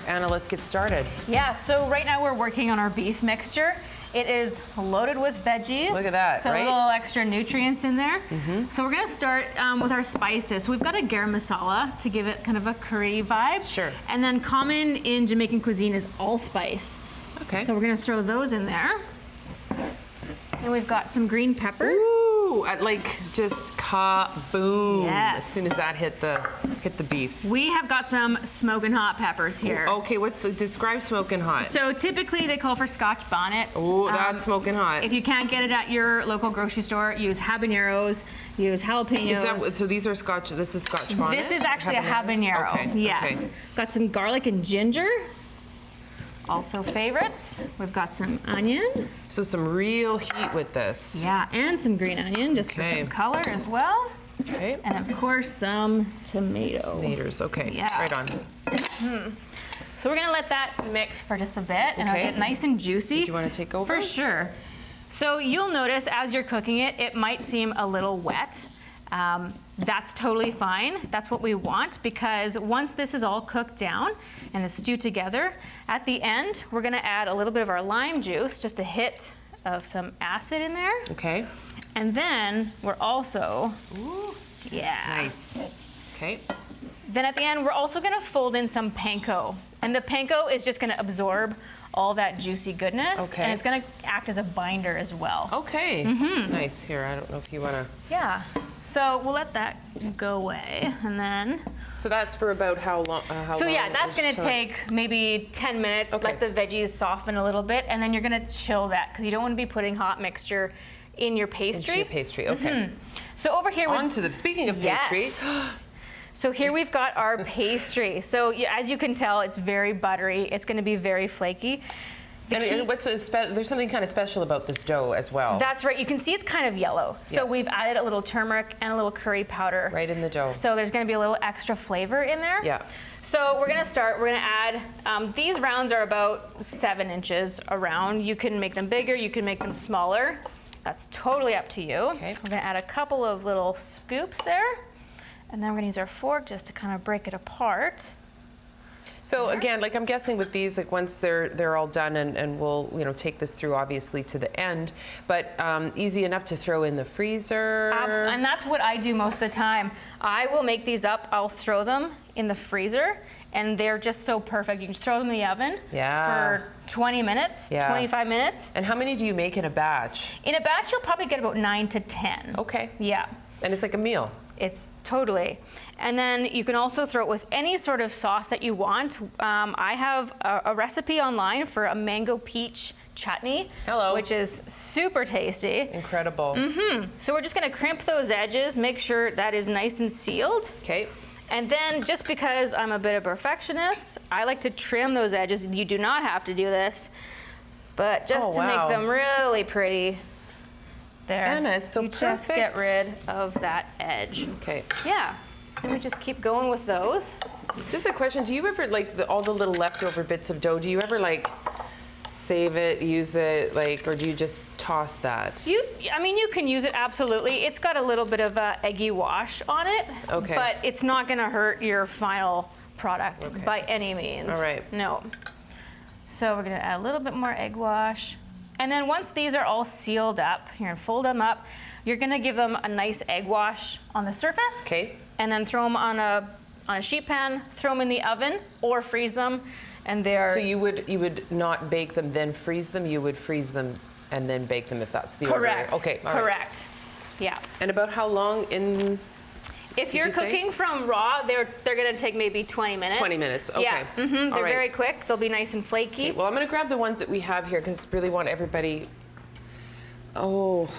Anna, let's get started. Yeah, so right now we're working on our beef mixture. It is loaded with veggies. Look at that, so right? a little extra nutrients in there. So we're gonna start with our spices. So we've got a garam masala to give it kind of a curry vibe. Sure. And then common in Jamaican cuisine is allspice. Okay. So we're gonna throw those in there. And we've got some green pepper. Ooh, like just kaboom. Yes. As soon as that hit the beef. We have got some smoking hot peppers here. Okay, describe smoking hot? So typically they call for Scotch bonnets. Oh, that's smoking hot. If you can't get it at your local grocery store, use habaneros, use jalapenos. So these are Scotch, this is Scotch bonnet? This is actually a habanero, Okay, yes. okay. Got some garlic and ginger. Also favorites. We've got some onion. So some real heat with this. Yeah, and some green onion just for some color as well. Okay. And of course some tomato. Tomatoes, okay, Yeah. right on. So we're gonna let that mix for just a bit and it'll get nice and juicy. Do you want to take over? For sure. So you'll notice as you're cooking it, it might seem a little wet. That's totally fine. That's what we want because once this is all cooked down and is stewed together, at the end, we're gonna add a little bit of our lime juice, just a hit of some acid in there. Okay. And then we're also, Nice. Okay. Then at the end, we're also gonna fold in some panko. And the panko is just gonna absorb all that juicy goodness. Okay. And it's gonna act as a binder as well. Okay. Nice. Here, I don't know if you want to. Yeah. So we'll let that go away. And then, So that's for about how long? so yeah, that's gonna take maybe 10 minutes. Okay. Let the veggies soften a little bit. And then you're gonna chill that because you don't wanna be putting hot mixture in your pastry. Into your pastry, okay. So over here, Speaking of pastry. Yes. So here we've got our pastry. So as you can tell, it's very buttery. It's going to be very flaky. And there's something kind of special about this dough as well. That's right. You can see it's kind of yellow. So Yes. we've added a little turmeric and a little curry powder. Right in the dough. So there's going to be a little extra flavor in there. Yeah. So we're going to start. We're going to add, these rounds are about 7 inches around. You can make them bigger. You can make them smaller. That's totally up to you. Okay. We're going to add a couple of little scoops there. And then we're gonna use our fork just to kind of break it apart. So again, like I'm guessing with these, like once they're all done, and we'll take this through obviously to the end, but easy enough to throw in the freezer. And that's what I do most of the time. I will make these up. I'll throw them in the freezer, and they're just so perfect. You can just throw them in the oven for 20 minutes, 25 minutes. And how many do you make in a batch? In a batch, you'll probably get about 9 to 10. Okay. Yeah. And it's like a meal. It's totally. And then you can also throw it with any sort of sauce that you want. I have a recipe online for a mango peach chutney. Hello. Which is super tasty. Incredible. So we're just gonna crimp those edges, make sure that is nice and sealed. Okay. And then just because I'm a bit of a perfectionist, I like to trim those edges. You do not have to do this, but just to make them really pretty. There. Anna, it's so perfect. Just get rid of that edge. Okay. Yeah. And we just keep going with those. Just a question, do you ever, like, all the little leftover bits of dough, do you ever, like, save it, use it, like, or do you just toss that? I mean, you can use it, absolutely. It's got a little bit of a eggy wash on it. Okay. But it's not gonna hurt your final product by any means. All right. No. So we're gonna add a little bit more egg wash. And then once these are all sealed up, you're gonna fold them up. You're gonna give them a nice egg wash on the surface. Okay. And then throw them on a sheet pan, throw them in the oven, or freeze them, and they're. So you would not bake them, then freeze them. You would freeze them and then bake them if that's the correct. order. Okay. Correct. Yeah. And about how long in? If you're cooking from raw, they're gonna take maybe 20 minutes. 20 minutes. Okay. Yeah. They're very quick. They'll be nice and flaky. Okay, well, I'm gonna grab the ones that we have here because I really want everybody. Oh,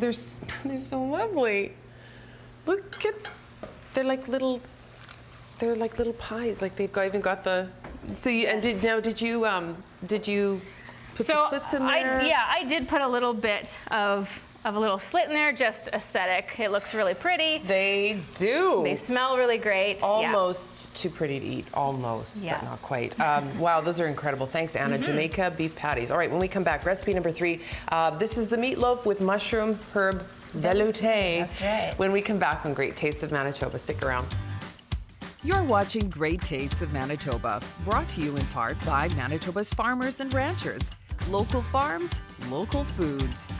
they're so lovely. Look at, they're like little pies. Like they've even got the. So did you put the slits in there? I did put a little bit of a little slit in there, just aesthetic. It looks really pretty. They do. They smell really great. Almost too pretty to eat, almost, but not quite. Wow, those are incredible. Thanks, Anna. Jamaica Beef Patties. All right, when we come back, recipe number 3. This is the meatloaf with mushroom herb velouté. That's right. When we come back on Great Tastes of Manitoba. Stick around. You're watching Great Tastes of Manitoba, brought to you in part by Manitoba's farmers and ranchers. Local farms, local foods.